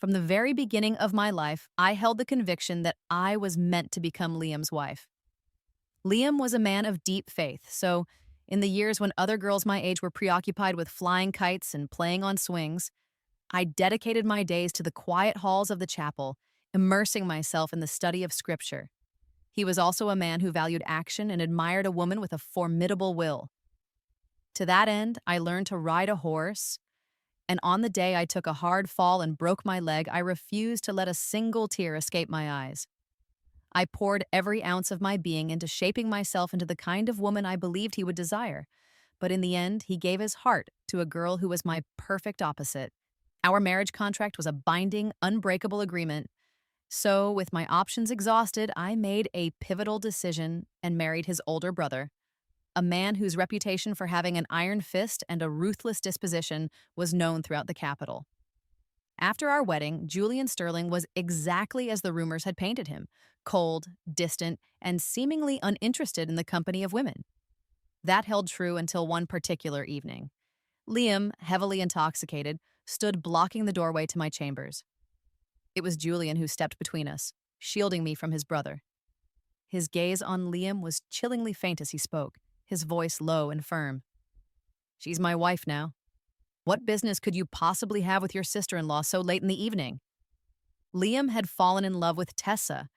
From the very beginning of my life, I held the conviction that I was meant to become Liam's wife. Liam was a man of deep faith, so in the years when other girls my age were preoccupied with flying kites and playing on swings, I dedicated my days to the quiet halls of the chapel, immersing myself in the study of Scripture. He was also a man who valued action and admired a woman with a formidable will. To that end, I learned to ride a horse, and on the day I took a hard fall and broke my leg, I refused to let a single tear escape my eyes. I poured every ounce of my being into shaping myself into the kind of woman I believed he would desire, but in the end, he gave his heart to a girl who was my perfect opposite. Our marriage contract was a binding, unbreakable agreement. So, with my options exhausted, I made a pivotal decision and married his older brother, a man whose reputation for having an iron fist and a ruthless disposition was known throughout the capital. After our wedding, Julian Sterling was exactly as the rumors had painted him: cold, distant, and seemingly uninterested in the company of women. That held true until one particular evening. Liam, heavily intoxicated, stood blocking the doorway to my chambers. It was Julian who stepped between us, shielding me from his brother. His gaze on Liam was chillingly faint as he spoke, his voice low and firm. "She's my wife now. What business could you possibly have with your sister-in-law so late in the evening?" Liam had fallen in love with Tessa,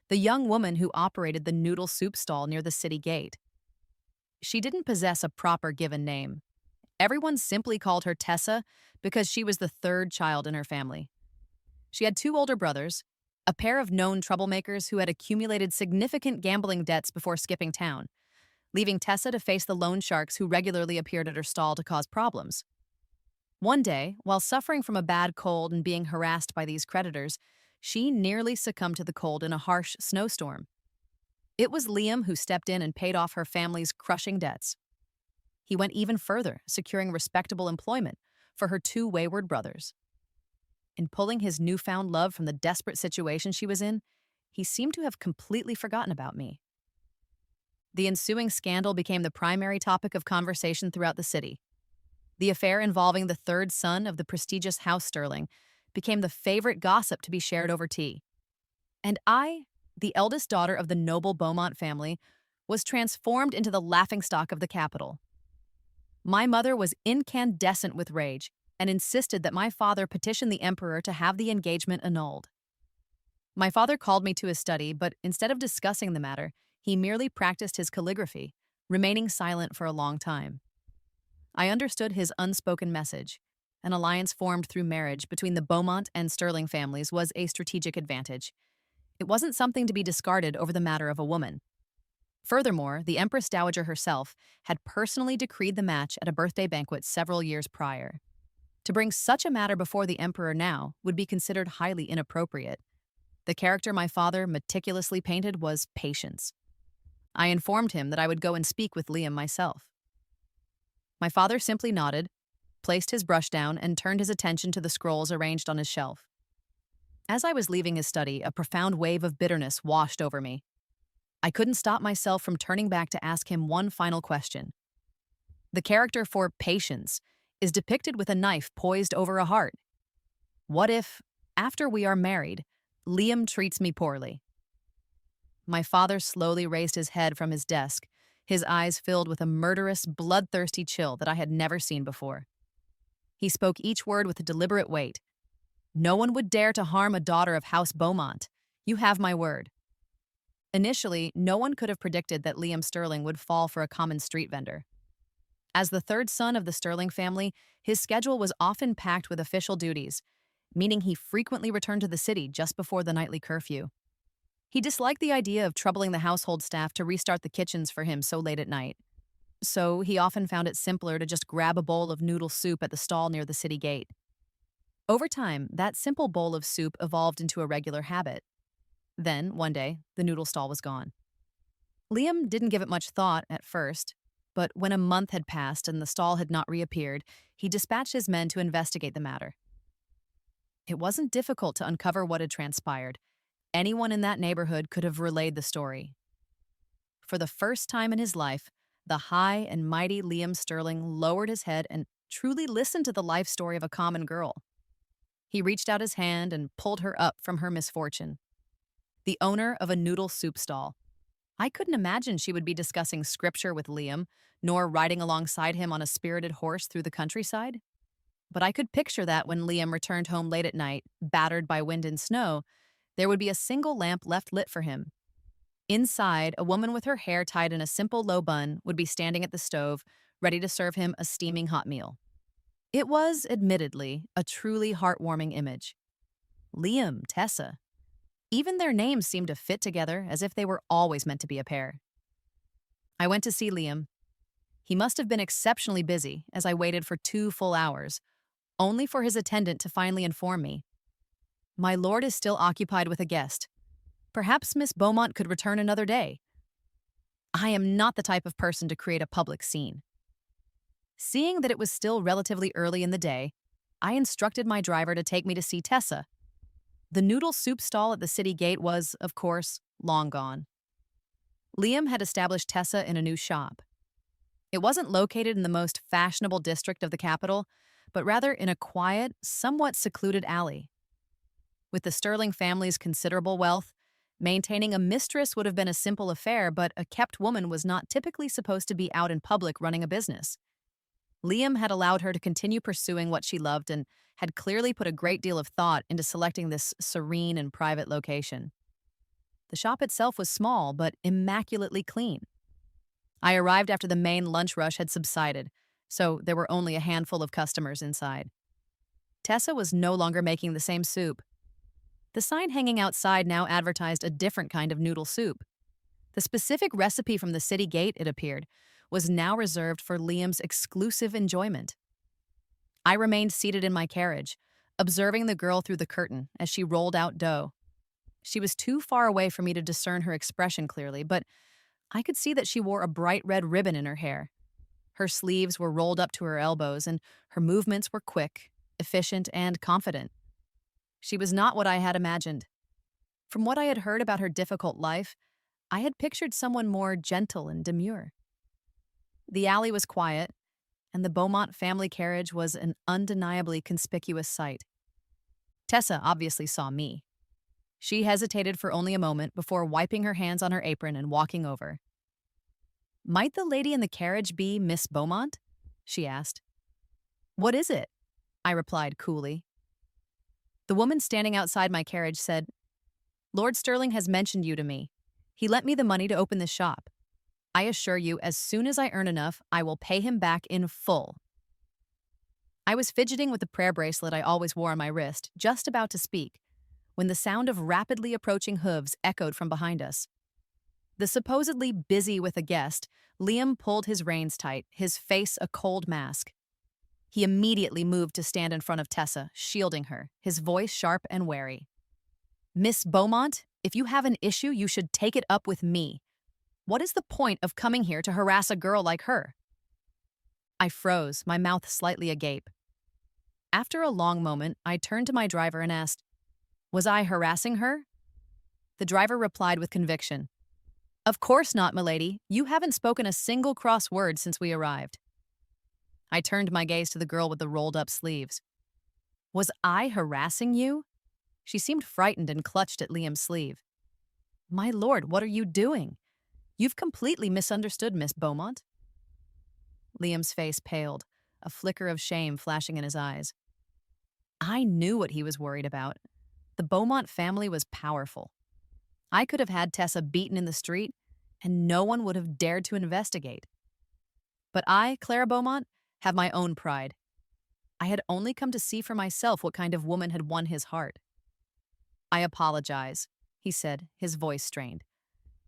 the young woman who operated the noodle soup stall near the city gate. She didn't possess a proper given name. Everyone simply called her Tessa because she was the third child in her family. She had two older brothers, a pair of known troublemakers who had accumulated significant gambling debts before skipping town, leaving Tessa to face the loan sharks who regularly appeared at her stall to cause problems. One day, while suffering from a bad cold and being harassed by these creditors, she nearly succumbed to the cold in a harsh snowstorm. It was Liam who stepped in and paid off her family's crushing debts. He went even further, securing respectable employment for her two wayward brothers. In pulling his newfound love from the desperate situation she was in, he seemed to have completely forgotten about me. The ensuing scandal became the primary topic of conversation throughout the city. The affair involving the third son of the prestigious House Sterling became the favorite gossip to be shared over tea. And I, the eldest daughter of the noble Beaumont family, was transformed into the laughingstock of the capital. My mother was incandescent with rage and insisted that my father petition the emperor to have the engagement annulled. My father called me to his study, but instead of discussing the matter, he merely practiced his calligraphy, remaining silent for a long time. I understood his unspoken message. An alliance formed through marriage between the Beaumont and Sterling families was a strategic advantage. It wasn't something to be discarded over the matter of a woman. Furthermore, the Empress Dowager herself had personally decreed the match at a birthday banquet several years prior. To bring such a matter before the emperor now would be considered highly inappropriate. The character my father meticulously painted was Patience. I informed him that I would go and speak with Liam myself. My father simply nodded, placed his brush down, and turned his attention to the scrolls arranged on his shelf. As I was leaving his study, a profound wave of bitterness washed over me. I couldn't stop myself from turning back to ask him one final question. The character for Patience is depicted with a knife poised over a heart. What if, after we are married, Liam treats me poorly? My father slowly raised his head from his desk, his eyes filled with a murderous, bloodthirsty chill that I had never seen before. He spoke each word with a deliberate weight. "No one would dare to harm a daughter of House Beaumont. You have my word." Initially, no one could have predicted that Liam Sterling would fall for a common street vendor. As the third son of the Sterling family, his schedule was often packed with official duties, meaning he frequently returned to the city just before the nightly curfew. He disliked the idea of troubling the household staff to restart the kitchens for him so late at night. So he often found it simpler to just grab a bowl of noodle soup at the stall near the city gate. Over time, that simple bowl of soup evolved into a regular habit. Then, one day, the noodle stall was gone. Liam didn't give it much thought at first, but when a month had passed and the stall had not reappeared, he dispatched his men to investigate the matter. It wasn't difficult to uncover what had transpired. Anyone in that neighborhood could have relayed the story. For the first time in his life, the high and mighty Liam Sterling lowered his head and truly listened to the life story of a common girl. He reached out his hand and pulled her up from her misfortune. The owner of a noodle soup stall. I couldn't imagine she would be discussing scripture with Liam, nor riding alongside him on a spirited horse through the countryside. But I could picture that when Liam returned home late at night, battered by wind and snow, there would be a single lamp left lit for him. Inside, a woman with her hair tied in a simple low bun would be standing at the stove, ready to serve him a steaming hot meal. It was, admittedly, a truly heartwarming image. Liam, Tessa. Even their names seemed to fit together as if they were always meant to be a pair. I went to see Liam. He must have been exceptionally busy as I waited for 2 full hours, only for his attendant to finally inform me. My lord is still occupied with a guest. Perhaps Miss Beaumont could return another day. I am not the type of person to create a public scene. Seeing that it was still relatively early in the day, I instructed my driver to take me to see Tessa. The noodle soup stall at the city gate was, of course, long gone. Liam had established Tessa in a new shop. It wasn't located in the most fashionable district of the capital, but rather in a quiet, somewhat secluded alley. With the Sterling family's considerable wealth, maintaining a mistress would have been a simple affair, but a kept woman was not typically supposed to be out in public running a business. Liam had allowed her to continue pursuing what she loved and had clearly put a great deal of thought into selecting this serene and private location. The shop itself was small, but immaculately clean. I arrived after the main lunch rush had subsided, so there were only a handful of customers inside. Tessa was no longer making the same soup. The sign hanging outside now advertised a different kind of noodle soup. The specific recipe from the city gate, it appeared, was now reserved for Liam's exclusive enjoyment. I remained seated in my carriage, observing the girl through the curtain as she rolled out dough. She was too far away for me to discern her expression clearly, but I could see that she wore a bright red ribbon in her hair. Her sleeves were rolled up to her elbows, and her movements were quick, efficient, and confident. She was not what I had imagined. From what I had heard about her difficult life, I had pictured someone more gentle and demure. The alley was quiet, and the Beaumont family carriage was an undeniably conspicuous sight. Tessa obviously saw me. She hesitated for only a moment before wiping her hands on her apron and walking over. "Might the lady in the carriage be Miss Beaumont?" she asked. "What is it?" I replied coolly. The woman standing outside my carriage said, "Lord Sterling has mentioned you to me. He lent me the money to open this shop. I assure you, as soon as I earn enough, I will pay him back in full." I was fidgeting with the prayer bracelet I always wore on my wrist, just about to speak, when the sound of rapidly approaching hooves echoed from behind us. The supposedly busy with a guest, Liam pulled his reins tight, his face a cold mask. He immediately moved to stand in front of Tessa, shielding her, his voice sharp and wary. "Miss Beaumont, if you have an issue, you should take it up with me. What is the point of coming here to harass a girl like her?" I froze, my mouth slightly agape. After a long moment, I turned to my driver and asked, "Was I harassing her?" The driver replied with conviction, "Of course not, milady. You haven't spoken a single cross word since we arrived." I turned my gaze to the girl with the rolled-up sleeves. "Was I harassing you?" She seemed frightened and clutched at Liam's sleeve. "My lord, what are you doing? You've completely misunderstood Miss Beaumont." Liam's face paled, a flicker of shame flashing in his eyes. I knew what he was worried about. The Beaumont family was powerful. I could have had Tessa beaten in the street, and no one would have dared to investigate. But I, Clara Beaumont, have my own pride. I had only come to see for myself what kind of woman had won his heart. "I apologize," he said, his voice strained.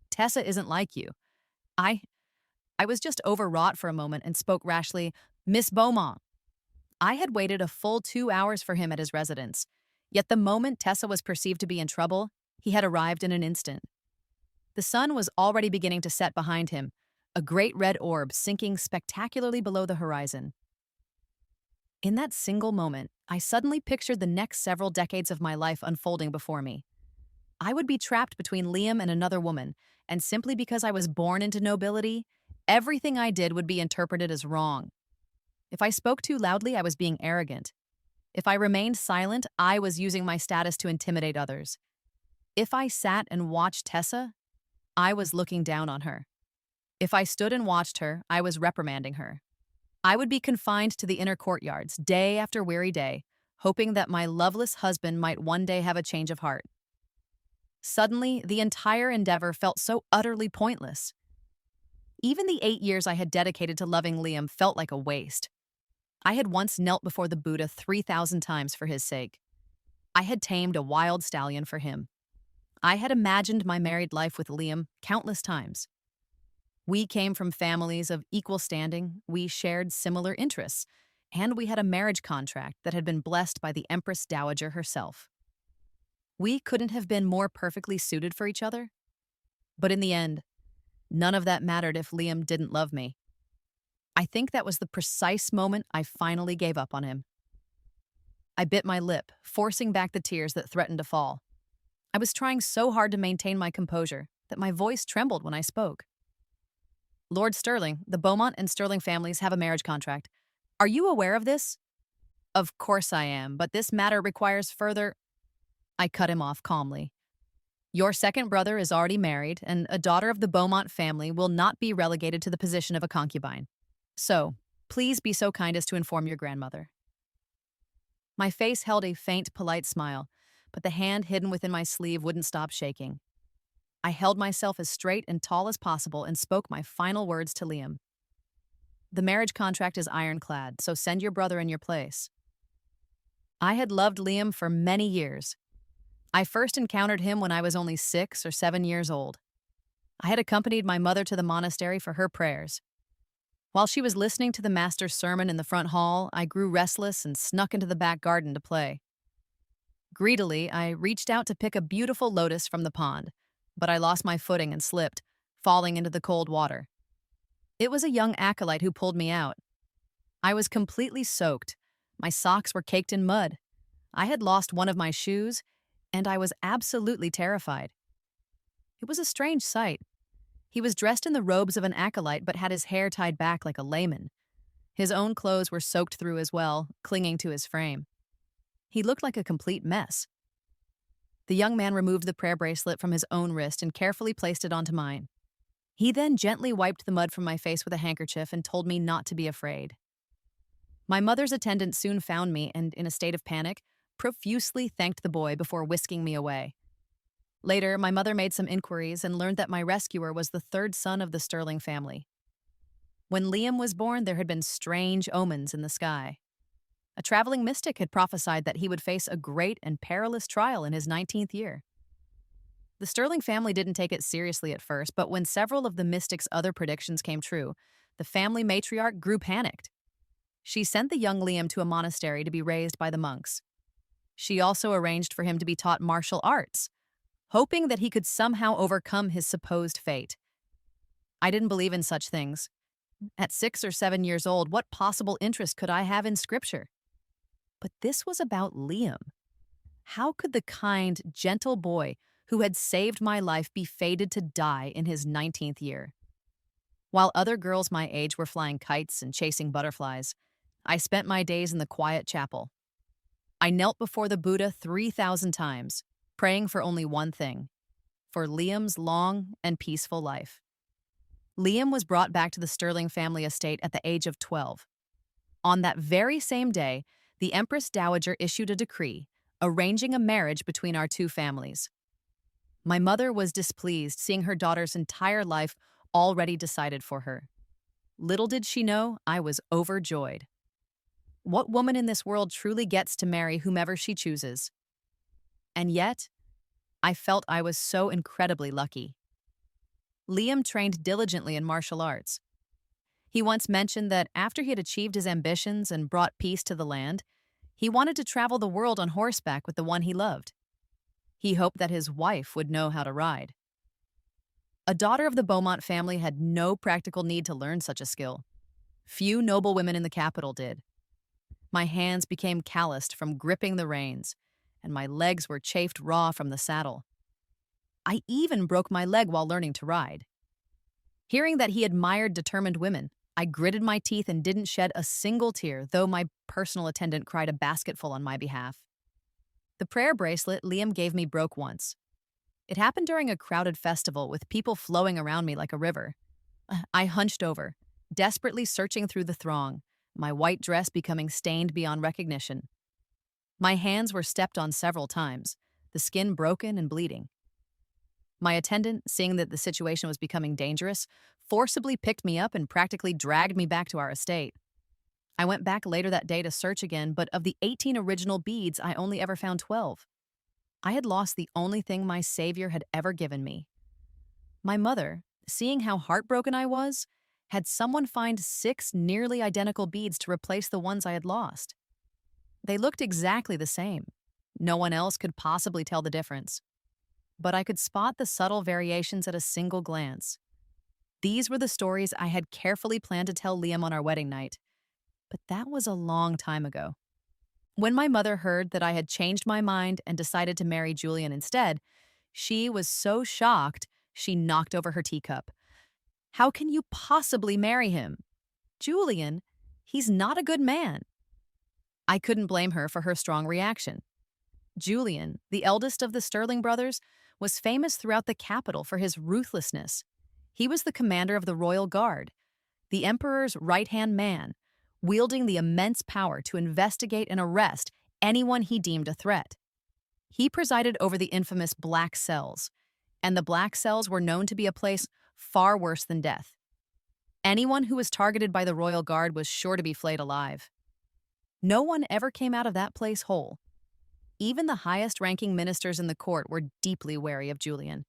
"Tessa isn't like you. I was just overwrought for a moment and spoke rashly, 'Miss Beaumont.'" I had waited a full 2 hours for him at his residence, yet the moment Tessa was perceived to be in trouble, he had arrived in an instant. The sun was already beginning to set behind him, a great red orb sinking spectacularly below the horizon. In that single moment, I suddenly pictured the next several decades of my life unfolding before me. I would be trapped between Liam and another woman, and simply because I was born into nobility, everything I did would be interpreted as wrong. If I spoke too loudly, I was being arrogant. If I remained silent, I was using my status to intimidate others. If I sat and watched Tessa, I was looking down on her. If I stood and watched her, I was reprimanding her. I would be confined to the inner courtyards, day after weary day, hoping that my loveless husband might one day have a change of heart. Suddenly, the entire endeavor felt so utterly pointless. Even the 8 years I had dedicated to loving Liam felt like a waste. I had once knelt before the Buddha 3,000 times for his sake. I had tamed a wild stallion for him. I had imagined my married life with Liam countless times. We came from families of equal standing, we shared similar interests, and we had a marriage contract that had been blessed by the Empress Dowager herself. We couldn't have been more perfectly suited for each other. But in the end, none of that mattered if Liam didn't love me. I think that was the precise moment I finally gave up on him. I bit my lip, forcing back the tears that threatened to fall. I was trying so hard to maintain my composure that my voice trembled when I spoke. Lord Sterling, the Beaumont and Sterling families have a marriage contract. Are you aware of this? Of course I am, but this matter requires further... I cut him off calmly. Your second brother is already married, and a daughter of the Beaumont family will not be relegated to the position of a concubine. So, please be so kind as to inform your grandmother. My face held a faint, polite smile, but the hand hidden within my sleeve wouldn't stop shaking. I held myself as straight and tall as possible and spoke my final words to Liam. The marriage contract is ironclad, so send your brother in your place. I had loved Liam for many years. I first encountered him when I was only 6 or 7 years old. I had accompanied my mother to the monastery for her prayers. While she was listening to the master's sermon in the front hall, I grew restless and snuck into the back garden to play. Greedily, I reached out to pick a beautiful lotus from the pond, but I lost my footing and slipped, falling into the cold water. It was a young acolyte who pulled me out. I was completely soaked. My socks were caked in mud. I had lost one of my shoes, and I was absolutely terrified. It was a strange sight. He was dressed in the robes of an acolyte but had his hair tied back like a layman. His own clothes were soaked through as well, clinging to his frame. He looked like a complete mess. The young man removed the prayer bracelet from his own wrist and carefully placed it onto mine. He then gently wiped the mud from my face with a handkerchief and told me not to be afraid. My mother's attendant soon found me and, in a state of panic, profusely thanked the boy before whisking me away. Later, my mother made some inquiries and learned that my rescuer was the third son of the Sterling family. When Liam was born, there had been strange omens in the sky. A traveling mystic had prophesied that he would face a great and perilous trial in his 19th year. The Sterling family didn't take it seriously at first, but when several of the mystic's other predictions came true, the family matriarch grew panicked. She sent the young Liam to a monastery to be raised by the monks. She also arranged for him to be taught martial arts, hoping that he could somehow overcome his supposed fate. I didn't believe in such things. At 6 or 7 years old, what possible interest could I have in scripture? But this was about Liam. How could the kind, gentle boy who had saved my life be fated to die in his 19th year? While other girls my age were flying kites and chasing butterflies, I spent my days in the quiet chapel. I knelt before the Buddha 3,000 times, praying for only one thing, for Liam's long and peaceful life. Liam was brought back to the Sterling family estate at the age of 12. On that very same day, the Empress Dowager issued a decree arranging a marriage between our two families. My mother was displeased seeing her daughter's entire life already decided for her. Little did she know I was overjoyed. What woman in this world truly gets to marry whomever she chooses? And yet, I felt I was so incredibly lucky. Liam trained diligently in martial arts. He once mentioned that after he had achieved his ambitions and brought peace to the land, he wanted to travel the world on horseback with the one he loved. He hoped that his wife would know how to ride. A daughter of the Beaumont family had no practical need to learn such a skill. Few noble women in the capital did. My hands became calloused from gripping the reins, and my legs were chafed raw from the saddle. I even broke my leg while learning to ride. Hearing that he admired determined women, I gritted my teeth and didn't shed a single tear, though my personal attendant cried a basketful on my behalf. The prayer bracelet Liam gave me broke once. It happened during a crowded festival with people flowing around me like a river. I hunched over, desperately searching through the throng, my white dress becoming stained beyond recognition. My hands were stepped on several times, the skin broken and bleeding. My attendant, seeing that the situation was becoming dangerous, forcibly picked me up and practically dragged me back to our estate. I went back later that day to search again, but of the 18 original beads, I only ever found 12. I had lost the only thing my savior had ever given me. My mother, seeing how heartbroken I was, had someone find 6 nearly identical beads to replace the ones I had lost. They looked exactly the same. No one else could possibly tell the difference. But I could spot the subtle variations at a single glance. These were the stories I had carefully planned to tell Liam on our wedding night. But that was a long time ago. When my mother heard that I had changed my mind and decided to marry Julian instead, she was so shocked she knocked over her teacup. How can you possibly marry him? Julian, he's not a good man. I couldn't blame her for her strong reaction. Julian, the eldest of the Sterling brothers, was famous throughout the capital for his ruthlessness. He was the commander of the royal guard, the emperor's right-hand man, wielding the immense power to investigate and arrest anyone he deemed a threat. He presided over the infamous Black Cells, and the Black Cells were known to be a place far worse than death. Anyone who was targeted by the royal guard was sure to be flayed alive. No one ever came out of that place whole. Even the highest-ranking ministers in the court were deeply wary of Julian.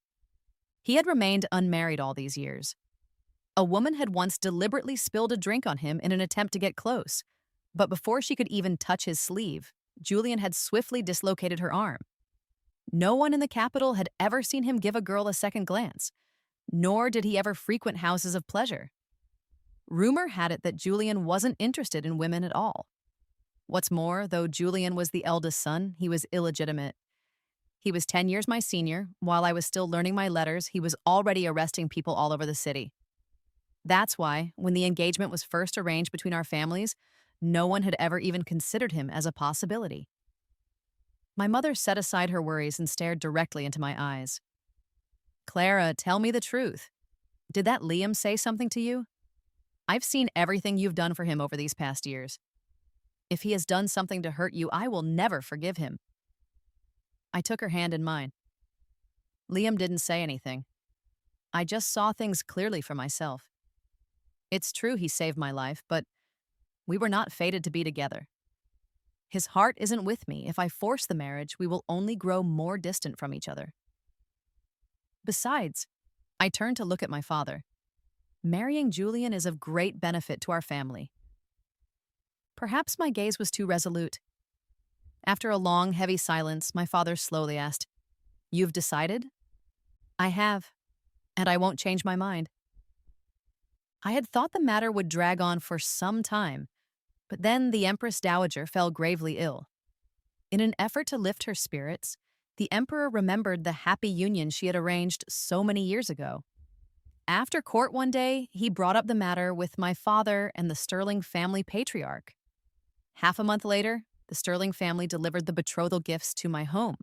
He had remained unmarried all these years. A woman had once deliberately spilled a drink on him in an attempt to get close, but before she could even touch his sleeve, Julian had swiftly dislocated her arm. No one in the capital had ever seen him give a girl a second glance, nor did he ever frequent houses of pleasure. Rumor had it that Julian wasn't interested in women at all. What's more, though Julian was the eldest son, he was illegitimate. He was 10 years my senior. While I was still learning my letters, he was already arresting people all over the city. That's why, when the engagement was first arranged between our families, no one had ever even considered him as a possibility. My mother set aside her worries and stared directly into my eyes. Clara, tell me the truth. Did that Liam say something to you? I've seen everything you've done for him over these past years. If he has done something to hurt you, I will never forgive him. I took her hand in mine. Liam didn't say anything. I just saw things clearly for myself. It's true he saved my life, but we were not fated to be together. His heart isn't with me. If I force the marriage, we will only grow more distant from each other. Besides, I turned to look at my father. Marrying Julian is of great benefit to our family. Perhaps my gaze was too resolute. After a long, heavy silence, my father slowly asked, "You've decided?" "I have, and I won't change my mind." I had thought the matter would drag on for some time, but then the Empress Dowager fell gravely ill. In an effort to lift her spirits, the Emperor remembered the happy union she had arranged so many years ago. After court one day, he brought up the matter with my father and the Sterling family patriarch. Half a month later, the Sterling family delivered the betrothal gifts to my home.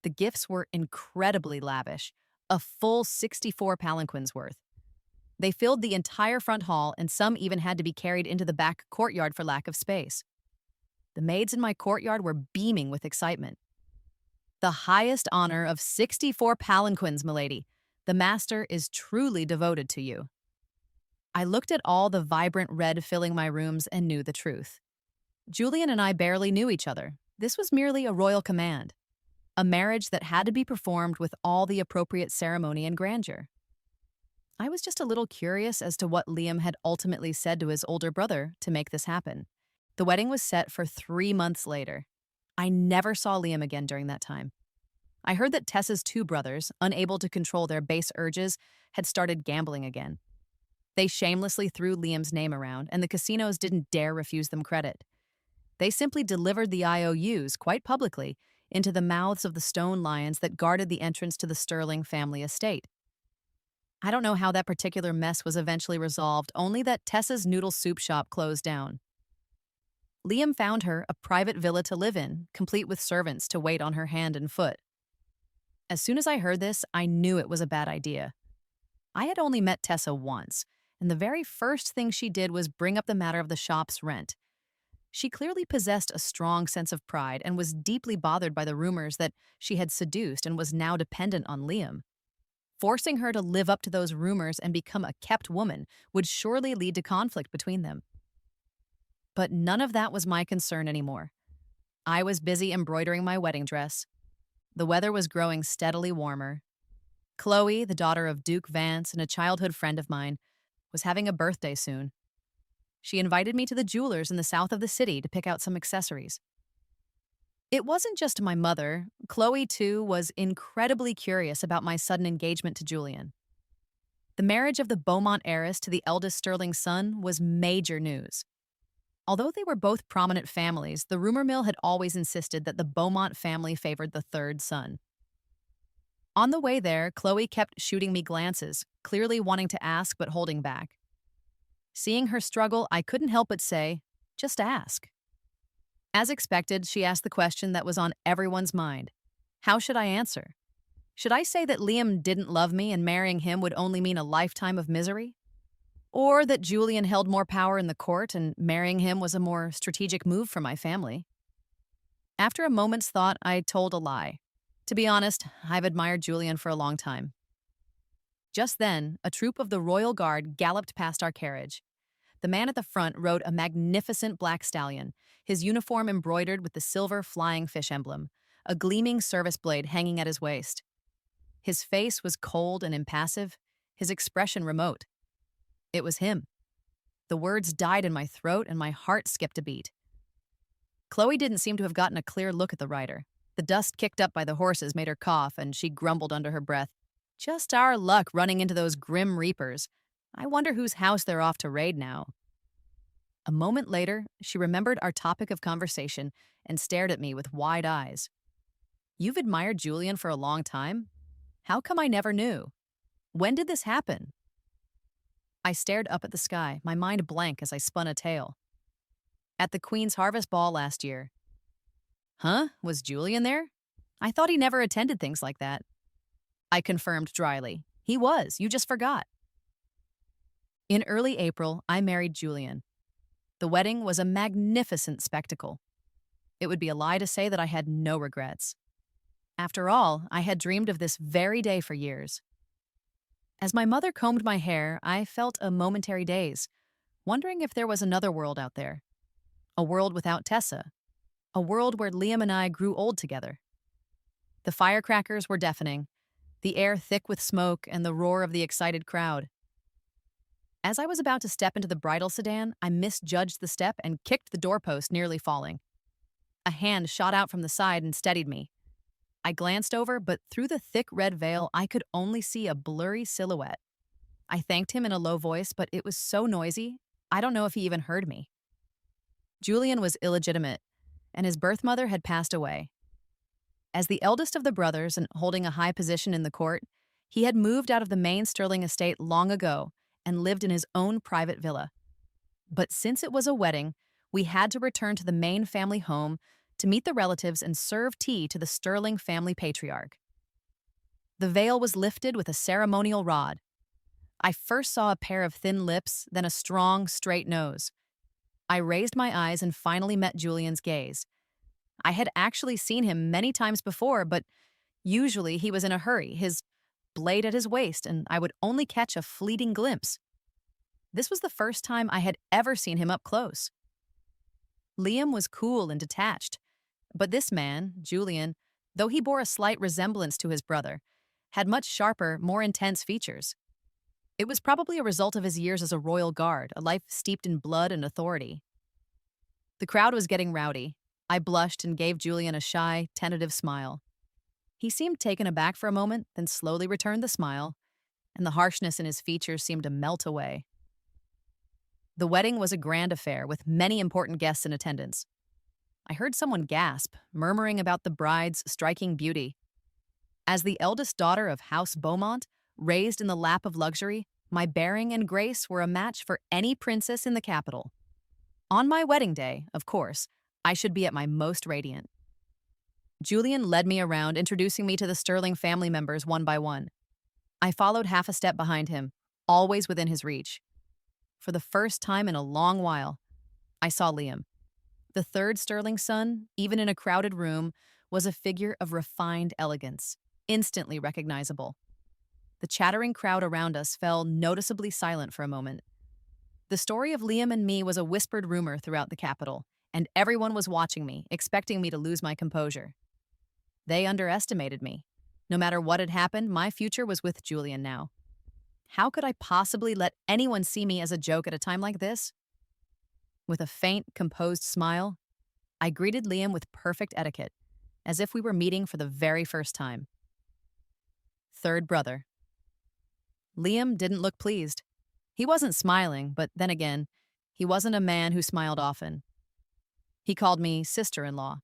The gifts were incredibly lavish, a full 64 palanquins worth. They filled the entire front hall, and some even had to be carried into the back courtyard for lack of space. The maids in my courtyard were beaming with excitement. "The highest honor of 64 palanquins, milady. The master is truly devoted to you." I looked at all the vibrant red filling my rooms and knew the truth. Julian and I barely knew each other. This was merely a royal command, a marriage that had to be performed with all the appropriate ceremony and grandeur. I was just a little curious as to what Liam had ultimately said to his older brother to make this happen. The wedding was set for 3 months later. I never saw Liam again during that time. I heard that Tessa's 2 brothers, unable to control their base urges, had started gambling again. They shamelessly threw Liam's name around, and the casinos didn't dare refuse them credit. They simply delivered the IOUs, quite publicly, into the mouths of the stone lions that guarded the entrance to the Sterling family estate. I don't know how that particular mess was eventually resolved, only that Tessa's noodle soup shop closed down. Liam found her a private villa to live in, complete with servants to wait on her hand and foot. As soon as I heard this, I knew it was a bad idea. I had only met Tessa once, and the very first thing she did was bring up the matter of the shop's rent. She clearly possessed a strong sense of pride and was deeply bothered by the rumors that she had seduced and was now dependent on Liam. Forcing her to live up to those rumors and become a kept woman would surely lead to conflict between them. But none of that was my concern anymore. I was busy embroidering my wedding dress. The weather was growing steadily warmer. Chloe, the daughter of Duke Vance and a childhood friend of mine, was having a birthday soon. She invited me to the jeweler's in the south of the city to pick out some accessories. It wasn't just my mother. Chloe, too, was incredibly curious about my sudden engagement to Julian. The marriage of the Beaumont heiress to the eldest Sterling son was major news. Although they were both prominent families, the rumor mill had always insisted that the Beaumont family favored the third son. On the way there, Chloe kept shooting me glances, clearly wanting to ask but holding back. Seeing her struggle, I couldn't help but say, "Just ask." As expected, she asked the question that was on everyone's mind. How should I answer? Should I say that Liam didn't love me and marrying him would only mean a lifetime of misery? Or that Julian held more power in the court and marrying him was a more strategic move for my family? After a moment's thought, I told a lie. To be honest, I've admired Julian for a long time. Just then, a troop of the Royal Guard galloped past our carriage. The man at the front rode a magnificent black stallion, his uniform embroidered with the silver flying fish emblem, a gleaming service blade hanging at his waist. His face was cold and impassive, his expression remote. It was him. The words died in my throat and my heart skipped a beat. Chloe didn't seem to have gotten a clear look at the rider. The dust kicked up by the horses made her cough, and she grumbled under her breath. Just our luck running into those grim reapers. I wonder whose house they're off to raid now. A moment later, she remembered our topic of conversation and stared at me with wide eyes. You've admired Julian for a long time? How come I never knew? When did this happen? I stared up at the sky, my mind blank as I spun a tale. At the Queen's Harvest Ball last year. Huh? Was Julian there? I thought he never attended things like that. I confirmed dryly. He was, you just forgot. In early April, I married Julian. The wedding was a magnificent spectacle. It would be a lie to say that I had no regrets. After all, I had dreamed of this very day for years. As my mother combed my hair, I felt a momentary daze, wondering if there was another world out there. A world without Tessa. A world where Liam and I grew old together. The firecrackers were deafening, the air thick with smoke and the roar of the excited crowd. As I was about to step into the bridal sedan, I misjudged the step and kicked the doorpost, nearly falling. A hand shot out from the side and steadied me. I glanced over, but through the thick red veil, I could only see a blurry silhouette. I thanked him in a low voice, but it was so noisy, I don't know if he even heard me. Julian was illegitimate, and his birth mother had passed away. As the eldest of the brothers and holding a high position in the court, he had moved out of the main Sterling estate long ago and lived in his own private villa. But since it was a wedding, we had to return to the main family home to meet the relatives and serve tea to the Sterling family patriarch. The veil was lifted with a ceremonial rod. I first saw a pair of thin lips, then a strong, straight nose. I raised my eyes and finally met Julian's gaze. I had actually seen him many times before, but usually he was in a hurry, his blade at his waist, and I would only catch a fleeting glimpse. This was the first time I had ever seen him up close. Liam was cool and detached, but this man, Julian, though he bore a slight resemblance to his brother, had much sharper, more intense features. It was probably a result of his years as a royal guard, a life steeped in blood and authority. The crowd was getting rowdy. I blushed and gave Julian a shy, tentative smile. He seemed taken aback for a moment, then slowly returned the smile, and the harshness in his features seemed to melt away. The wedding was a grand affair with many important guests in attendance. I heard someone gasp, murmuring about the bride's striking beauty. As the eldest daughter of House Beaumont, Raised in the lap of luxury, my bearing and grace were a match for any princess in the capital. On my wedding day, of course, I should be at my most radiant. Julian led me around, introducing me to the Sterling family members one by one. I followed half a step behind him, always within his reach. For the first time in a long while, I saw Liam. The third Sterling son, even in a crowded room, was a figure of refined elegance, instantly recognizable. The chattering crowd around us fell noticeably silent for a moment. The story of Liam and me was a whispered rumor throughout the capital, and everyone was watching me, expecting me to lose my composure. They underestimated me. No matter what had happened, my future was with Julian now. How could I possibly let anyone see me as a joke at a time like this? With a faint, composed smile, I greeted Liam with perfect etiquette, as if we were meeting for the very first time. Third brother. Liam didn't look pleased. He wasn't smiling, but then again, he wasn't a man who smiled often. He called me sister-in-law.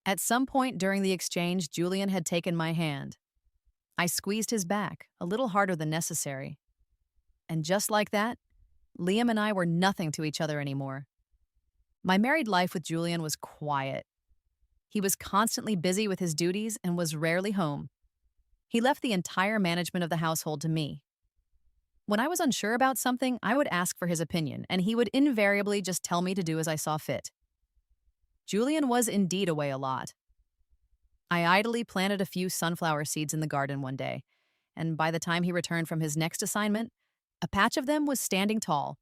At some point during the exchange, Julian had taken my hand. I squeezed his back, a little harder than necessary. And just like that, Liam and I were nothing to each other anymore. My married life with Julian was quiet. He was constantly busy with his duties and was rarely home. He left the entire management of the household to me. When I was unsure about something, I would ask for his opinion, and he would invariably just tell me to do as I saw fit. Julian was indeed away a lot. I idly planted a few sunflower seeds in the garden one day, and by the time he returned from his next assignment, a patch of them was standing tall,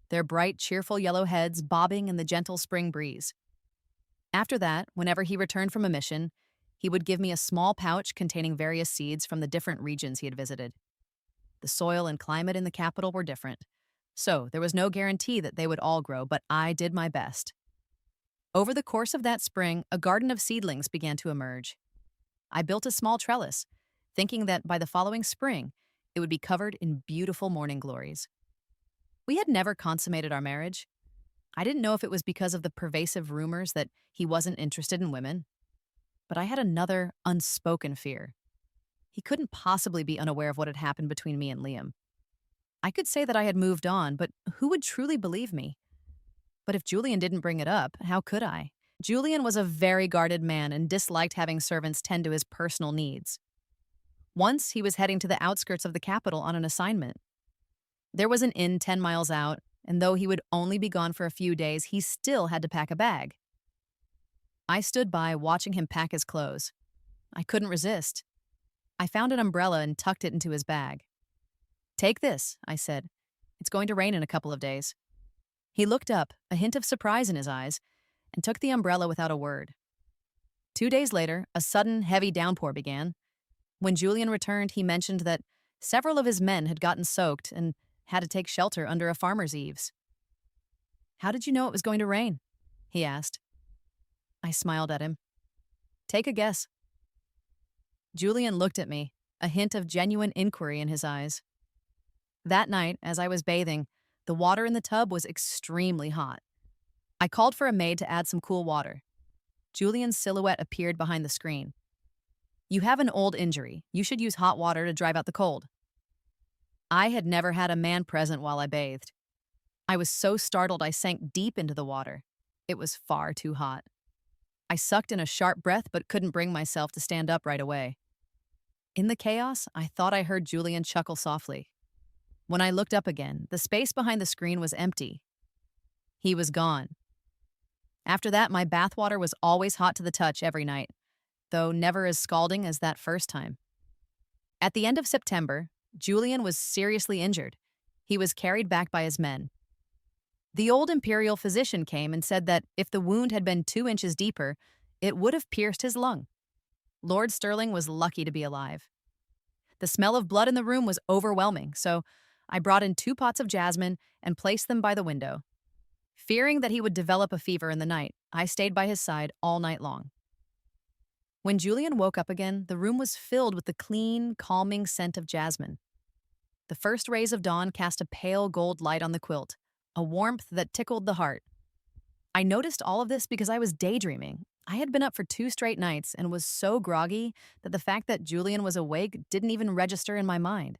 their bright, cheerful yellow heads bobbing in the gentle spring breeze. After that, whenever he returned from a mission, he would give me a small pouch containing various seeds from the different regions he had visited. The soil and climate in the capital were different, so there was no guarantee that they would all grow, but I did my best. Over the course of that spring, a garden of seedlings began to emerge. I built a small trellis, thinking that by the following spring, it would be covered in beautiful morning glories. We had never consummated our marriage. I didn't know if it was because of the pervasive rumors that he wasn't interested in women, but I had another unspoken fear. He couldn't possibly be unaware of what had happened between me and Liam. I could say that I had moved on, but who would truly believe me? But if Julian didn't bring it up, how could I? Julian was a very guarded man and disliked having servants tend to his personal needs. Once he was heading to the outskirts of the capital on an assignment. There was an inn 10 miles out, and though he would only be gone for a few days, he still had to pack a bag. I stood by watching him pack his clothes. I couldn't resist. I found an umbrella and tucked it into his bag. "Take this," I said. "It's going to rain in a couple of days." He looked up, a hint of surprise in his eyes, and took the umbrella without a word. 2 days later, a sudden, heavy downpour began. When Julian returned, he mentioned that several of his men had gotten soaked and had to take shelter under a farmer's eaves. "How did you know it was going to rain?" he asked. I smiled at him. "Take a guess." Julian looked at me, a hint of genuine inquiry in his eyes. That night, as I was bathing, the water in the tub was extremely hot. I called for a maid to add some cool water. Julian's silhouette appeared behind the screen. "You have an old injury. You should use hot water to drive out the cold." I had never had a man present while I bathed. I was so startled I sank deep into the water. It was far too hot. I sucked in a sharp breath but couldn't bring myself to stand up right away. In the chaos, I thought I heard Julian chuckle softly. When I looked up again, the space behind the screen was empty. He was gone. After that, my bathwater was always hot to the touch every night, though never as scalding as that first time. At the end of September, Julian was seriously injured. He was carried back by his men. The old imperial physician came and said that if the wound had been 2 inches deeper, it would have pierced his lung. Lord Sterling was lucky to be alive. The smell of blood in the room was overwhelming, so I brought in 2 pots of jasmine and placed them by the window. Fearing that he would develop a fever in the night, I stayed by his side all night long. When Julian woke up again, the room was filled with the clean, calming scent of jasmine. The first rays of dawn cast a pale gold light on the quilt, a warmth that tickled the heart. I noticed all of this because I was daydreaming, I had been up for 2 straight nights and was so groggy that the fact that Julian was awake didn't even register in my mind.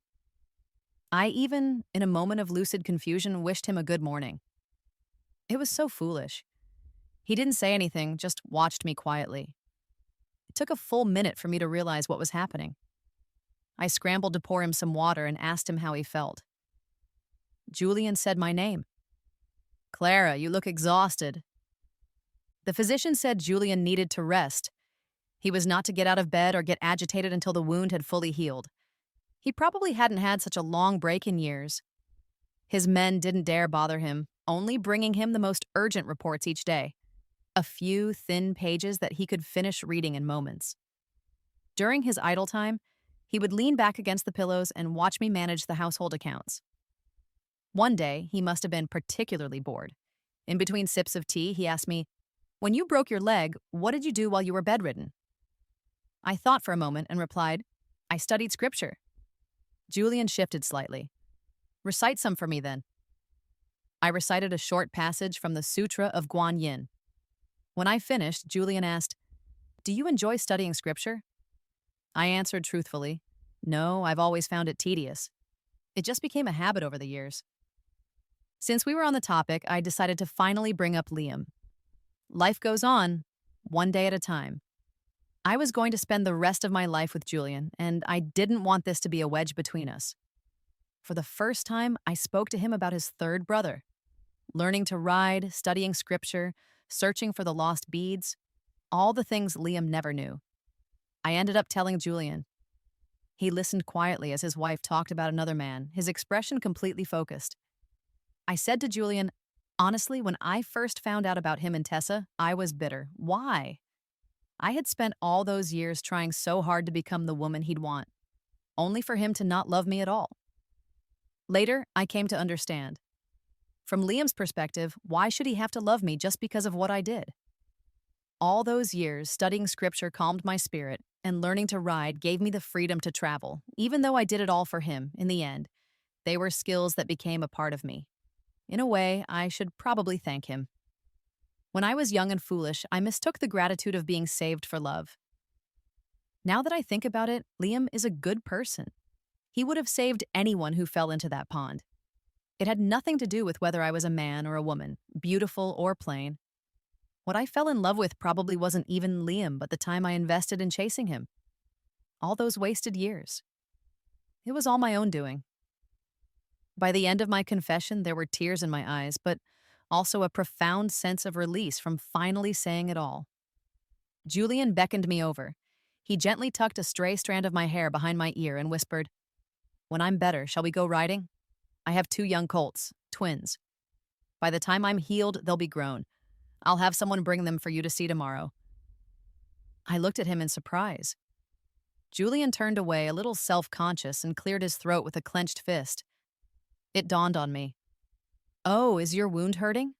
I even, in a moment of lucid confusion, wished him a good morning. It was so foolish. He didn't say anything, just watched me quietly. It took a full minute for me to realize what was happening. I scrambled to pour him some water and asked him how he felt. Julian said my name. Clara, you look exhausted. The physician said Julian needed to rest. He was not to get out of bed or get agitated until the wound had fully healed. He probably hadn't had such a long break in years. His men didn't dare bother him, only bringing him the most urgent reports each day. A few thin pages that he could finish reading in moments. During his idle time, he would lean back against the pillows and watch me manage the household accounts. One day, he must have been particularly bored. In between sips of tea, he asked me, "When you broke your leg, what did you do while you were bedridden?" I thought for a moment and replied, "I studied scripture." Julian shifted slightly. "Recite some for me then." I recited a short passage from the Sutra of Guan Yin. When I finished, Julian asked, "Do you enjoy studying scripture?" I answered truthfully, "No, I've always found it tedious. It just became a habit over the years." Since we were on the topic, I decided to finally bring up Liam. Life goes on, one day at a time. I was going to spend the rest of my life with Julian, and I didn't want this to be a wedge between us. For the first time, I spoke to him about his third brother. Learning to ride, studying scripture, searching for the lost beads, all the things Liam never knew. I ended up telling Julian. He listened quietly as his wife talked about another man, his expression completely focused. I said to Julian, honestly, when I first found out about him and Tessa, I was bitter. Why? I had spent all those years trying so hard to become the woman he'd want, only for him to not love me at all. Later, I came to understand. From Liam's perspective, why should he have to love me just because of what I did? All those years, studying scripture calmed my spirit, and learning to ride gave me the freedom to travel, even though I did it all for him, in the end. They were skills that became a part of me. In a way, I should probably thank him. When I was young and foolish, I mistook the gratitude of being saved for love. Now that I think about it, Liam is a good person. He would have saved anyone who fell into that pond. It had nothing to do with whether I was a man or a woman, beautiful or plain. What I fell in love with probably wasn't even Liam, but the time I invested in chasing him. All those wasted years. It was all my own doing. By the end of my confession, there were tears in my eyes, but also a profound sense of release from finally saying it all. Julian beckoned me over. He gently tucked a stray strand of my hair behind my ear and whispered, "When I'm better, shall we go riding? I have 2 young colts, twins. By the time I'm healed, they'll be grown. I'll have someone bring them for you to see tomorrow." I looked at him in surprise. Julian turned away, a little self-conscious, and cleared his throat with a clenched fist. It dawned on me. "Oh, is your wound hurting?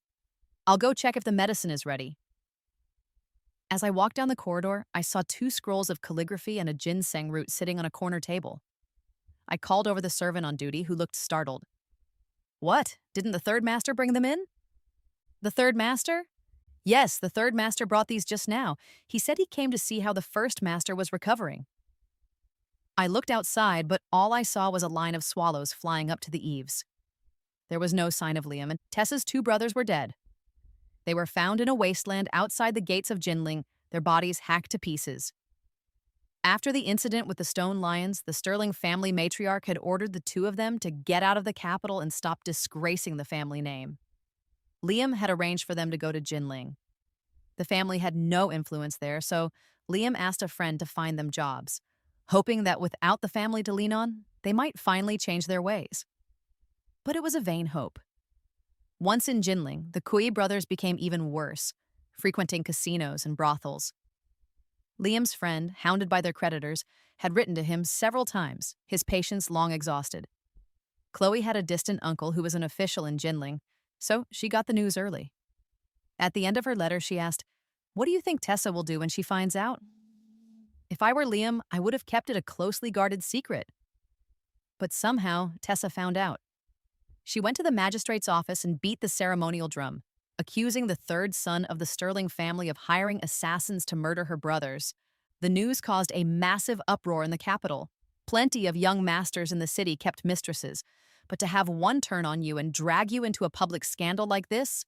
I'll go check if the medicine is ready." As I walked down the corridor, I saw 2 scrolls of calligraphy and a ginseng root sitting on a corner table. I called over the servant on duty, who looked startled. "What? Didn't the third master bring them in?" "The third master?" "Yes, the third master brought these just now. He said he came to see how the first master was recovering." I looked outside, but all I saw was a line of swallows flying up to the eaves. There was no sign of Liam, and Tessa's 2 brothers were dead. They were found in a wasteland outside the gates of Jinling, their bodies hacked to pieces. After the incident with the stone lions, the Sterling family matriarch had ordered the 2 of them to get out of the capital and stop disgracing the family name. Liam had arranged for them to go to Jinling. The family had no influence there, so Liam asked a friend to find them jobs, hoping that without the family to lean on, they might finally change their ways. But it was a vain hope. Once in Jinling, the Kui brothers became even worse, frequenting casinos and brothels. Liam's friend, hounded by their creditors, had written to him several times, his patience long exhausted. Chloe had a distant uncle who was an official in Jinling, so she got the news early. At the end of her letter, she asked, "What do you think Tessa will do when she finds out?" If I were Liam, I would have kept it a closely guarded secret. But somehow, Tessa found out. She went to the magistrate's office and beat the ceremonial drum. accusing the third son of the Sterling family of hiring assassins to murder her brothers. The news caused a massive uproar in the capital. Plenty of young masters in the city kept mistresses, but to have one turn on you and drag you into a public scandal like this?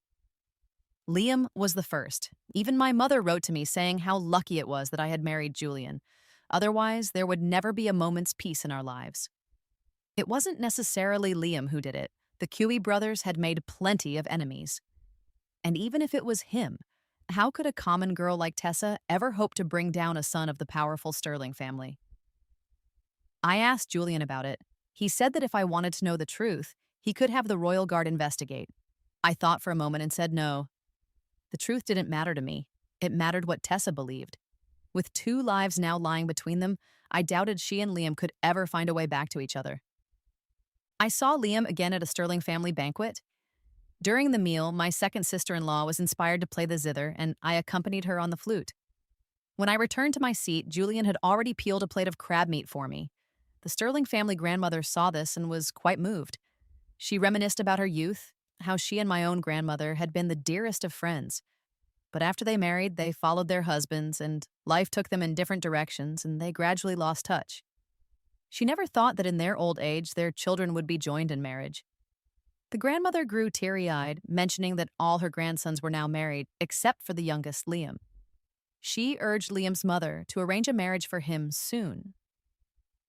Liam was the first. Even my mother wrote to me saying how lucky it was that I had married Julian. Otherwise, there would never be a moment's peace in our lives. It wasn't necessarily Liam who did it. The Cui brothers had made plenty of enemies. And even if it was him, how could a common girl like Tessa ever hope to bring down a son of the powerful Sterling family? I asked Julian about it. He said that if I wanted to know the truth, he could have the Royal Guard investigate. I thought for a moment and said no. The truth didn't matter to me. It mattered what Tessa believed. With 2 lives now lying between them, I doubted she and Liam could ever find a way back to each other. I saw Liam again at a Sterling family banquet. During the meal, my second sister-in-law was inspired to play the zither, and I accompanied her on the flute. When I returned to my seat, Julian had already peeled a plate of crab meat for me. The Sterling family grandmother saw this and was quite moved. She reminisced about her youth, how she and my own grandmother had been the dearest of friends. But after they married, they followed their husbands, and life took them in different directions, and they gradually lost touch. She never thought that in their old age, their children would be joined in marriage. The grandmother grew teary-eyed, mentioning that all her grandsons were now married, except for the youngest, Liam. She urged Liam's mother to arrange a marriage for him soon.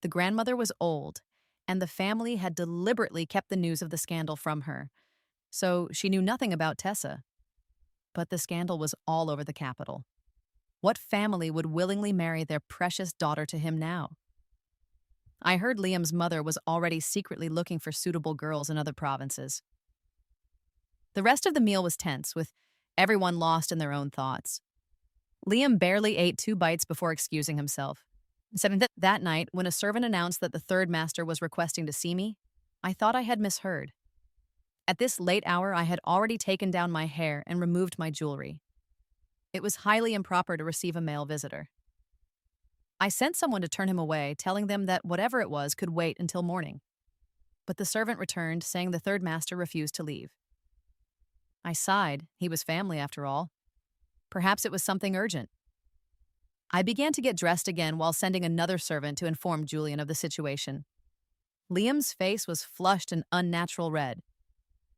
The grandmother was old, and the family had deliberately kept the news of the scandal from her, so she knew nothing about Tessa. But the scandal was all over the capital. What family would willingly marry their precious daughter to him now? I heard Liam's mother was already secretly looking for suitable girls in other provinces. The rest of the meal was tense, with everyone lost in their own thoughts. Liam barely ate 2 bites before excusing himself. Said that night, when a servant announced that the third master was requesting to see me, I thought I had misheard. At this late hour, I had already taken down my hair and removed my jewelry. It was highly improper to receive a male visitor. I sent someone to turn him away, telling them that whatever it was could wait until morning. But the servant returned, saying the third master refused to leave. I sighed. He was family, after all. Perhaps it was something urgent. I began to get dressed again while sending another servant to inform Julian of the situation. Liam's face was flushed an unnatural red.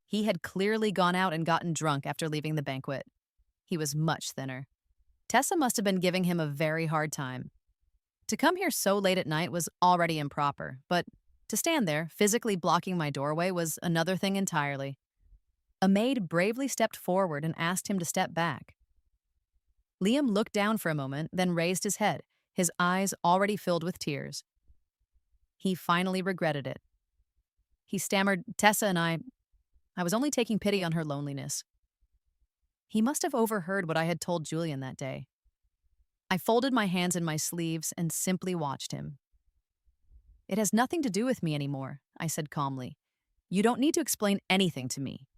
He had clearly gone out and gotten drunk after leaving the banquet. He was much thinner. Tessa must have been giving him a very hard time. To come here so late at night was already improper, but to stand there, physically blocking my doorway, was another thing entirely. A maid bravely stepped forward and asked him to step back. Liam looked down for a moment, then raised his head, his eyes already filled with tears. He finally regretted it. He stammered, "Tessa and I was only taking pity on her loneliness." He must have overheard what I had told Julian that day. I folded my hands in my sleeves and simply watched him. "It has nothing to do with me anymore," I said calmly. "You don't need to explain anything to me."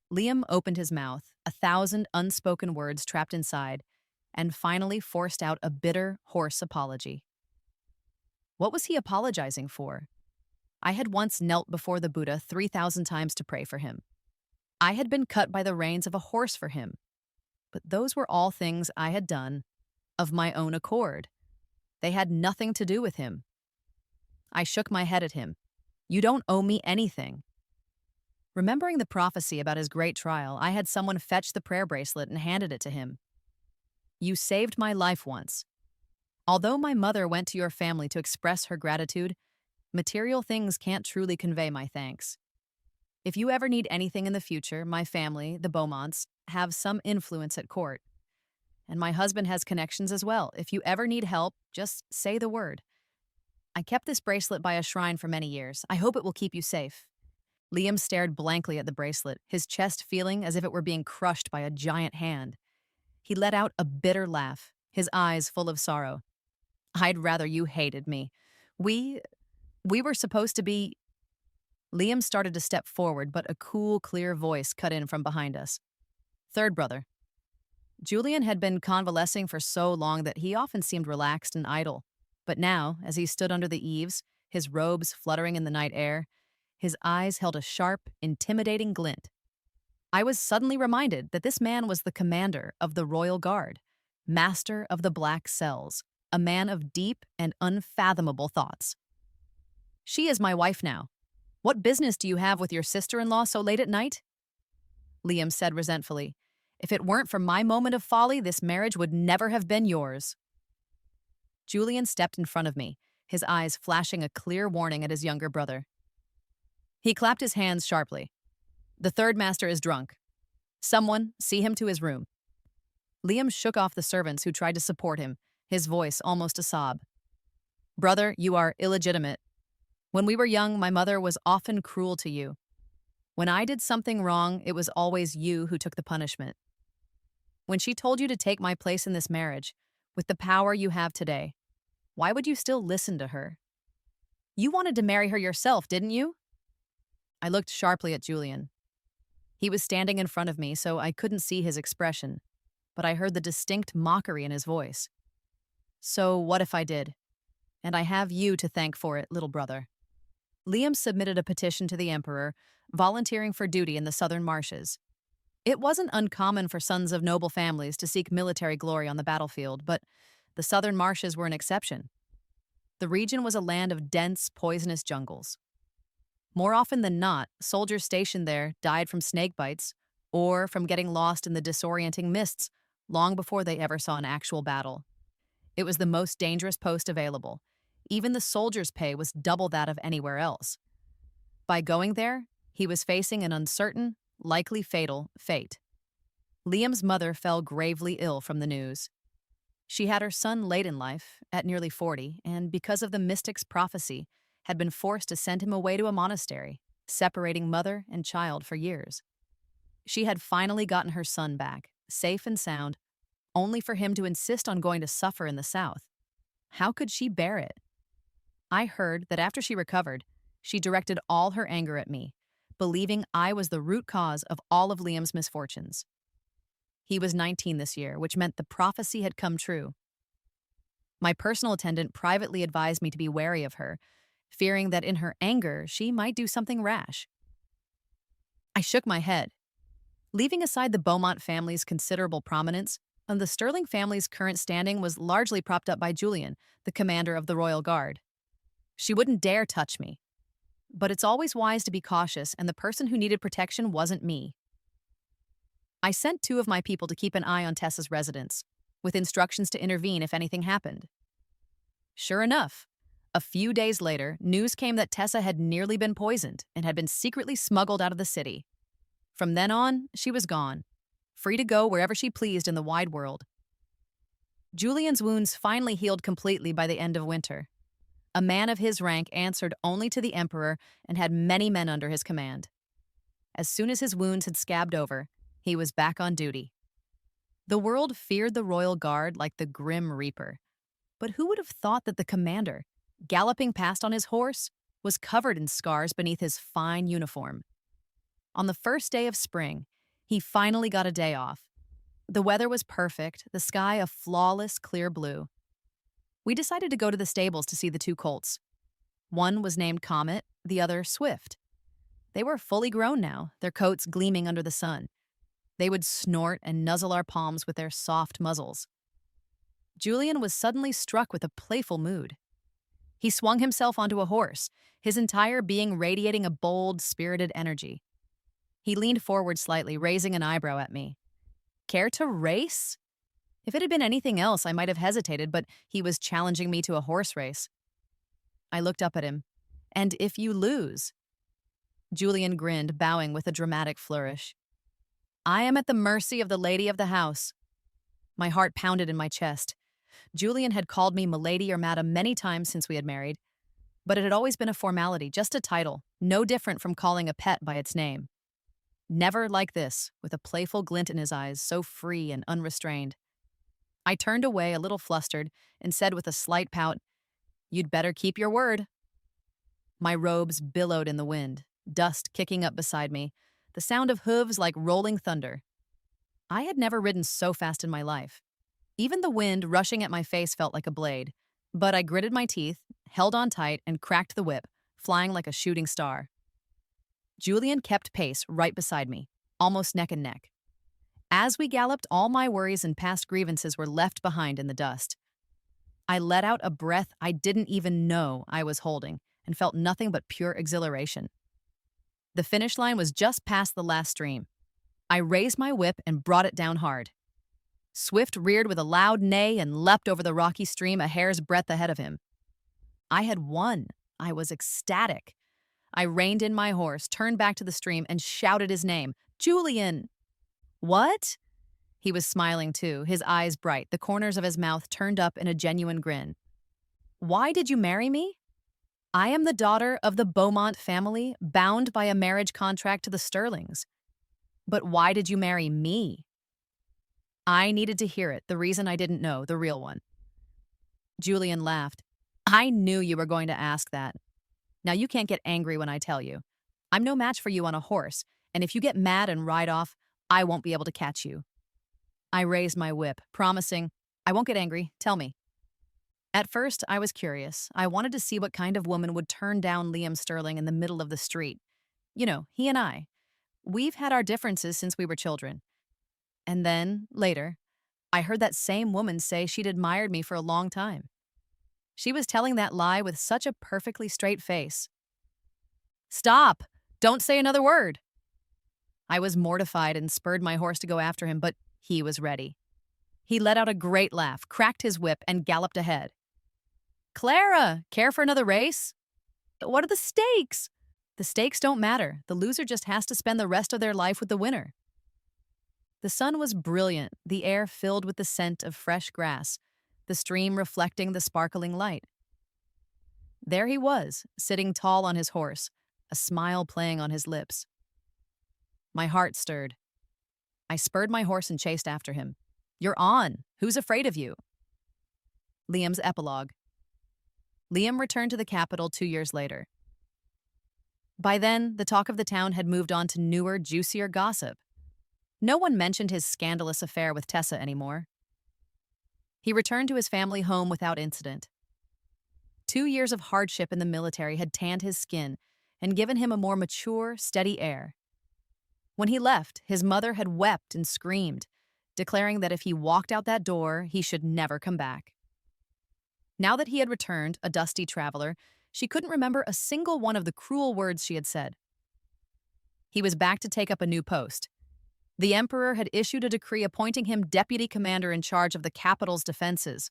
Liam opened his mouth, 1,000 unspoken words trapped inside, and finally forced out a bitter, hoarse apology. What was he apologizing for? I had once knelt before the Buddha 3,000 times to pray for him. I had been cut by the reins of a horse for him. But those were all things I had done of my own accord. They had nothing to do with him. I shook my head at him. "You don't owe me anything." Remembering the prophecy about his great trial, I had someone fetch the prayer bracelet and handed it to him. "You saved my life once. Although my mother went to your family to express her gratitude, material things can't truly convey my thanks. If you ever need anything in the future, my family, the Beaumonts, have some influence at court. And my husband has connections as well. If you ever need help, just say the word. I kept this bracelet by a shrine for many years. I hope it will keep you safe." Liam stared blankly at the bracelet, his chest feeling as if it were being crushed by a giant hand. He let out a bitter laugh, his eyes full of sorrow. "I'd rather you hated me. We were supposed to be—" Liam started to step forward, but a cool, clear voice cut in from behind us. "Third brother." Julian had been convalescing for so long that he often seemed relaxed and idle. But now, as he stood under the eaves, his robes fluttering in the night air, his eyes held a sharp, intimidating glint. I was suddenly reminded that this man was the commander of the Royal Guard, master of the Black Cells, a man of deep and unfathomable thoughts. She is my wife now. What business do you have with your sister-in-law so late at night? Liam said resentfully. If it weren't for my moment of folly, this marriage would never have been yours. Julian stepped in front of me, his eyes flashing a clear warning at his younger brother. He clapped his hands sharply. The third master is drunk. Someone, see him to his room. Liam shook off the servants who tried to support him, his voice almost a sob. Brother, you are illegitimate. When we were young, my mother was often cruel to you. When I did something wrong, it was always you who took the punishment. When she told you to take my place in this marriage, with the power you have today, why would you still listen to her? You wanted to marry her yourself, didn't you? I looked sharply at Julian. He was standing in front of me, so I couldn't see his expression, but I heard the distinct mockery in his voice. So what if I did? And I have you to thank for it, little brother. Liam submitted a petition to the emperor, volunteering for duty in the southern marshes. It wasn't uncommon for sons of noble families to seek military glory on the battlefield, but the southern marshes were an exception. The region was a land of dense, poisonous jungles. More often than not, soldiers stationed there died from snake bites or from getting lost in the disorienting mists long before they ever saw an actual battle. It was the most dangerous post available. Even the soldiers' pay was double that of anywhere else. By going there, he was facing an uncertain, likely fatal fate. Liam's mother fell gravely ill from the news. She had her son late in life, at nearly 40, and because of the mystic's prophecy, had been forced to send him away to a monastery, separating mother and child for years. She had finally gotten her son back, safe and sound, only for him to insist on going to suffer in the south. How could she bear it? I heard that after she recovered, she directed all her anger at me, believing I was the root cause of all of Liam's misfortunes. He was 19 this year, which meant the prophecy had come true. My personal attendant privately advised me to be wary of her, fearing that in her anger she might do something rash. I shook my head. Leaving aside the Beaumont family's considerable prominence, and the Sterling family's current standing was largely propped up by Julian, the commander of the Royal Guard. She wouldn't dare touch me. But it's always wise to be cautious, and the person who needed protection wasn't me. I sent 2 of my people to keep an eye on Tessa's residence, with instructions to intervene if anything happened. Sure enough, a few days later, news came that Tessa had nearly been poisoned and had been secretly smuggled out of the city. From then on, she was gone, free to go wherever she pleased in the wide world. Julian's wounds finally healed completely by the end of winter. A man of his rank answered only to the emperor and had many men under his command. As soon as his wounds had scabbed over, he was back on duty. The world feared the Royal Guard like the Grim Reaper. But who would have thought that the commander, galloping past on his horse, was covered in scars beneath his fine uniform? On the first day of spring, he finally got a day off. The weather was perfect, the sky a flawless, clear blue. We decided to go to the stables to see the 2 colts. One was named Comet, the other Swift. They were fully grown now, their coats gleaming under the sun. They would snort and nuzzle our palms with their soft muzzles. Julian was suddenly struck with a playful mood. He swung himself onto a horse, his entire being radiating a bold, spirited energy. He leaned forward slightly, raising an eyebrow at me. Care to race? If it had been anything else, I might have hesitated, but he was challenging me to a horse race. I looked up at him. And if you lose? Julian grinned, bowing with a dramatic flourish. I am at the mercy of the lady of the house. My heart pounded in my chest. Julian had called me milady or madam many times since we had married, but it had always been a formality, just a title, no different from calling a pet by its name. Never like this, with a playful glint in his eyes, so free and unrestrained. I turned away a little flustered and said with a slight pout, You'd better keep your word. My robes billowed in the wind, dust kicking up beside me, the sound of hooves like rolling thunder. I had never ridden so fast in my life. Even the wind rushing at my face felt like a blade, but I gritted my teeth, held on tight, and cracked the whip, flying like a shooting star. Julian kept pace right beside me. almost neck and neck. As we galloped, all my worries and past grievances were left behind in the dust. I let out a breath I didn't even know I was holding and felt nothing but pure exhilaration. The finish line was just past the last stream. I raised my whip and brought it down hard. Swift reared with a loud neigh and leapt over the rocky stream a hair's breadth ahead of him. I had won. I was ecstatic. I reined in my horse, turned back to the stream, and shouted his name, Julian! What? He was smiling too, his eyes bright, the corners of his mouth turned up in a genuine grin. Why did you marry me? I am the daughter of the Beaumont family, bound by a marriage contract to the Sterlings. But why did you marry me? I needed to hear it, the reason I didn't know, the real one. Julian laughed. I knew you were going to ask that. Now you can't get angry when I tell you. I'm no match for you on a horse, and if you get mad and ride off, I won't be able to catch you. I raised my whip, promising, I won't get angry, tell me. At first, I was curious. I wanted to see what kind of woman would turn down Liam Sterling in the middle of the street. You know, he and I. We've had our differences since we were children. And then, later, I heard that same woman say she'd admired me for a long time. She was telling that lie with such a perfectly straight face. Stop! Don't say another word! I was mortified and spurred my horse to go after him, but he was ready. He let out a great laugh, cracked his whip, and galloped ahead. Clara, care for another race? What are the stakes? The stakes don't matter. The loser just has to spend the rest of their life with the winner. The sun was brilliant, the air filled with the scent of fresh grass, the stream reflecting the sparkling light. There he was, sitting tall on his horse, a smile playing on his lips. My heart stirred. I spurred my horse and chased after him. You're on. Who's afraid of you? Liam's epilogue. Liam returned to the capital 2 years later. By then, the talk of the town had moved on to newer, juicier gossip. No one mentioned his scandalous affair with Tessa anymore. He returned to his family home without incident. 2 years of hardship in the military had tanned his skin and given him a more mature, steady air. When he left, his mother had wept and screamed, declaring that if he walked out that door, he should never come back. Now that he had returned, a dusty traveler, she couldn't remember a single one of the cruel words she had said. He was back to take up a new post. The emperor had issued a decree appointing him deputy commander in charge of the capital's defenses.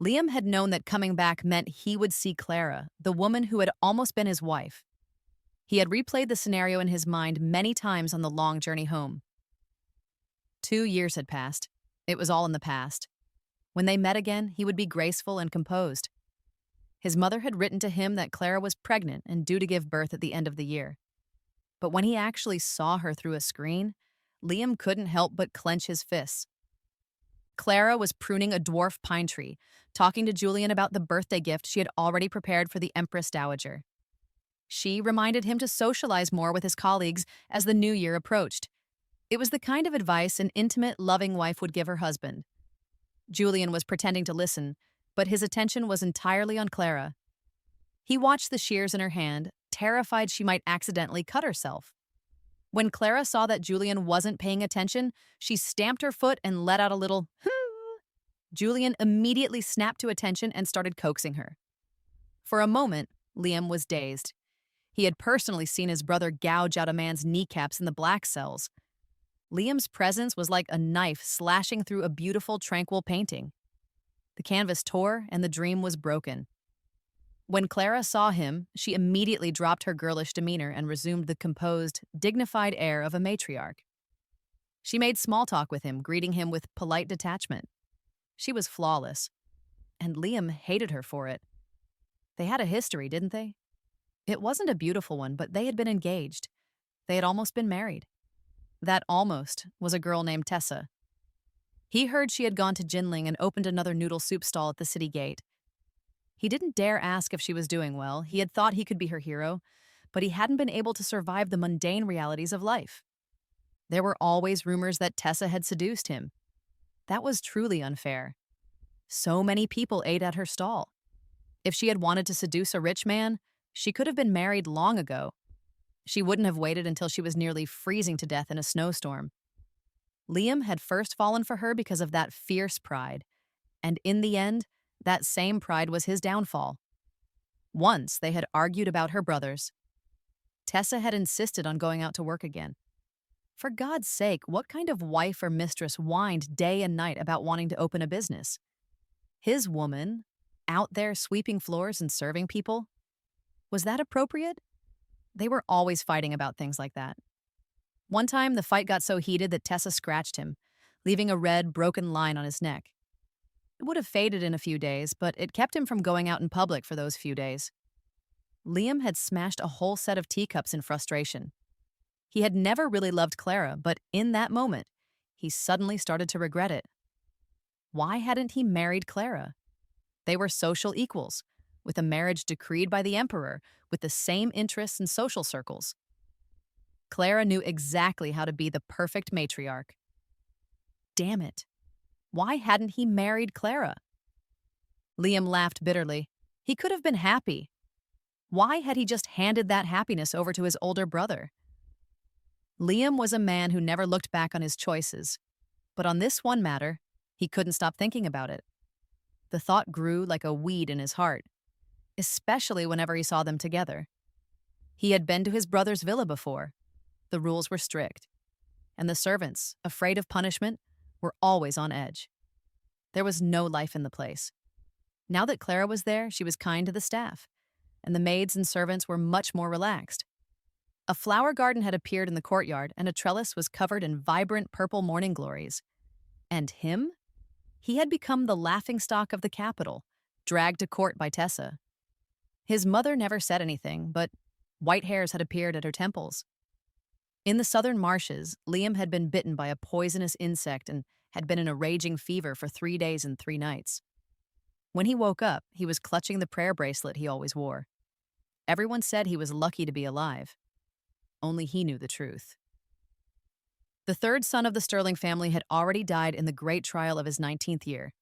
Liam had known that coming back meant he would see Clara, the woman who had almost been his wife. He had replayed the scenario in his mind many times on the long journey home. 2 years had passed. It was all in the past. When they met again, he would be graceful and composed. His mother had written to him that Clara was pregnant and due to give birth at the end of the year. But when he actually saw her through a screen, Liam couldn't help but clench his fists. Clara was pruning a dwarf pine tree, talking to Julian about the birthday gift she had already prepared for the Empress Dowager. She reminded him to socialize more with his colleagues as the new year approached. It was the kind of advice an intimate, loving wife would give her husband. Julian was pretending to listen, but his attention was entirely on Clara. He watched the shears in her hand, terrified she might accidentally cut herself. When Clara saw that Julian wasn't paying attention, she stamped her foot and let out a little Julian immediately snapped to attention and started coaxing her. For a moment, Liam was dazed. He had personally seen his brother gouge out a man's kneecaps in the black cells. Liam's presence was like a knife slashing through a beautiful, tranquil painting. The canvas tore and the dream was broken. When Clara saw him, she immediately dropped her girlish demeanor and resumed the composed, dignified air of a matriarch. She made small talk with him, greeting him with polite detachment. She was flawless, and Liam hated her for it. They had a history, didn't they? It wasn't a beautiful one, but they had been engaged. They had almost been married. That almost was a girl named Tessa. He heard she had gone to Jinling and opened another noodle soup stall at the city gate. He didn't dare ask if she was doing well. He had thought he could be her hero, but he hadn't been able to survive the mundane realities of life. There were always rumors that Tessa had seduced him. That was truly unfair. So many people ate at her stall. If she had wanted to seduce a rich man, she could have been married long ago. She wouldn't have waited until she was nearly freezing to death in a snowstorm. Liam had first fallen for her because of that fierce pride, and in the end, that same pride was his downfall. Once they had argued about her brothers. Tessa had insisted on going out to work again. For God's sake, what kind of wife or mistress whined day and night about wanting to open a business? His woman, out there sweeping floors and serving people? Was that appropriate? They were always fighting about things like that. One time, the fight got so heated that Tessa scratched him, leaving a red, broken line on his neck. It would have faded in a few days, but it kept him from going out in public for those few days. Liam had smashed a whole set of teacups in frustration. He had never really loved Clara, but in that moment, he suddenly started to regret it. Why hadn't he married Clara? They were social equals, with a marriage decreed by the emperor, with the same interests and social circles. Clara knew exactly how to be the perfect matriarch. Damn it. Why hadn't he married Clara? Liam laughed bitterly. He could have been happy. Why had he just handed that happiness over to his older brother? Liam was a man who never looked back on his choices, but on this one matter, he couldn't stop thinking about it. The thought grew like a weed in his heart, especially whenever he saw them together. He had been to his brother's villa before. The rules were strict, and the servants, afraid of punishment, were always on edge. There was no life in the place. Now that Clara was there, she was kind to the staff, and the maids and servants were much more relaxed. A flower garden had appeared in the courtyard, and a trellis was covered in vibrant purple morning glories. And him? He had become the laughingstock of the capital, dragged to court by Tessa. His mother never said anything, but white hairs had appeared at her temples. In the southern marshes, Liam had been bitten by a poisonous insect and had been in a raging fever for 3 days and 3 nights. When he woke up, he was clutching the prayer bracelet he always wore. Everyone said he was lucky to be alive. Only he knew the truth. The third son of the Sterling family had already died in the great trial of his 19th year.